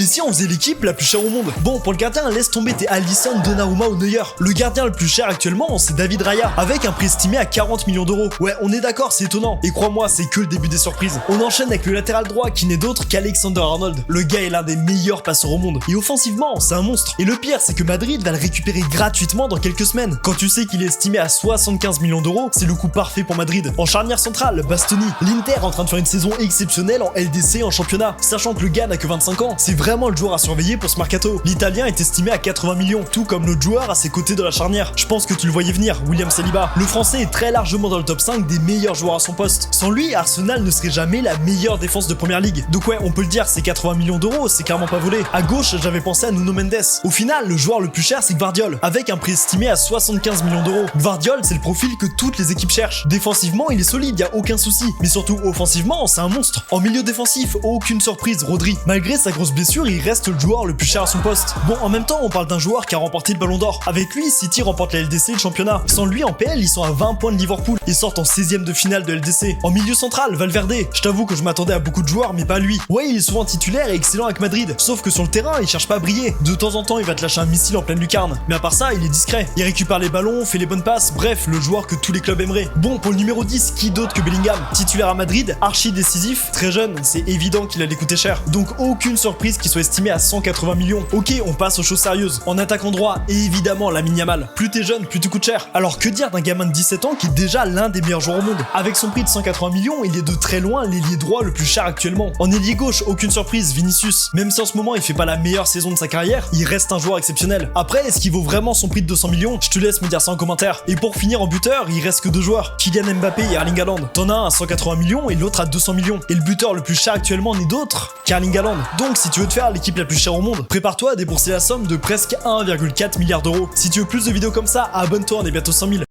si on faisait l'équipe la plus chère au monde? Bon, pour le gardien, laisse tomber tes Alisson, Donnarumma ou Neuer. Le gardien le plus cher actuellement, c'est David Raya, avec un prix estimé à 40 millions d'euros. Ouais, on est d'accord, c'est étonnant. Et crois-moi, c'est que le début des surprises. On enchaîne avec le latéral droit qui n'est d'autre qu'Alexander Arnold. Le gars est l'un des meilleurs passeurs au monde. Et offensivement, c'est un monstre. Et le pire, c'est que Madrid va le récupérer gratuitement dans quelques semaines. Quand tu sais qu'il est estimé à 75 millions d'euros, c'est le coup parfait pour Madrid. En charnière centrale, Bastoni. L'Inter en train de faire une saison exceptionnelle en LDC en championnat. Sachant que le gars n'a que 25 ans, c'est vraiment le joueur à surveiller pour ce mercato. L'Italien est estimé à 80 millions, tout comme l'autre joueur à ses côtés de la charnière. Je pense que tu le voyais venir, William Saliba. Le français est très largement dans le top 5 des meilleurs joueurs à son poste. Sans lui, Arsenal ne serait jamais la meilleure défense de première ligue. Donc ouais, on peut le dire, c'est 80 millions d'euros, c'est clairement pas volé. À gauche, j'avais pensé à Nuno Mendes. Au final, le joueur le plus cher, c'est Gvardiol, avec un prix estimé à 75 millions d'euros. Gvardiol, c'est le profil que toutes les équipes cherchent. Défensivement, il est solide, y a aucun souci. Mais surtout, offensivement, c'est un monstre. En milieu défensif, aucune surprise, Rodri. Malgré sa grosse blessure, il reste le joueur le plus cher à son poste. Bon, en même temps, on parle d'un joueur qui a remporté le Ballon d'Or. Avec lui, City remporte la LDC et le championnat. Sans lui, en PL, ils sont à 20 points de Liverpool. Ils sortent en 16e de finale de LDC. En milieu central, Valverde. Je t'avoue que je m'attendais à beaucoup de joueurs, mais pas lui. Ouais, il est souvent titulaire et excellent avec Madrid. Sauf que sur le terrain, il cherche pas à briller. De temps en temps, il va te lâcher un missile en pleine lucarne. Mais à part ça, il est discret. Il récupère les ballons, fait les bonnes passes. Bref, le joueur que tous les clubs aimeraient. Bon, pour le numéro 10, qui d'autre que Bellingham? Titulaire à Madrid, archi décisif, très jeune, c'est évident qu'il allait coûter cher. Donc aucune surprise qu'il soit estimé à 180 millions. Ok, on passe aux choses sérieuses. En attaquant droit, et évidemment Lamine Yamal. Plus t'es jeune, plus tu coûtes cher. Alors que dire d'un gamin de 17 ans qui est déjà l'un des meilleurs joueurs au monde? Avec son prix de 180 millions, il est de très loin l'ailier droit le plus cher actuellement. En ailier gauche, aucune surprise, Vinicius. Même si en ce moment il fait pas la meilleure saison de sa carrière, il reste un joueur exceptionnel. Après, est-ce qu'il vaut vraiment son prix de 200 millions? Je te laisse me dire ça en commentaire. Et pour finir en buteur, il reste que deux joueurs, Kylian Mbappé et Erling Haaland. T'en as un à 180 millions et l'autre à 200 millions. Et le buteur le plus cher actuellement n'est d'autre qu'Erling Haaland. Donc si tu veux te faire l'équipe la plus chère au monde, prépare-toi à débourser la somme de presque 1,4 milliard d'euros. Si tu veux plus de vidéos comme ça, abonne-toi, on est bientôt 100 000.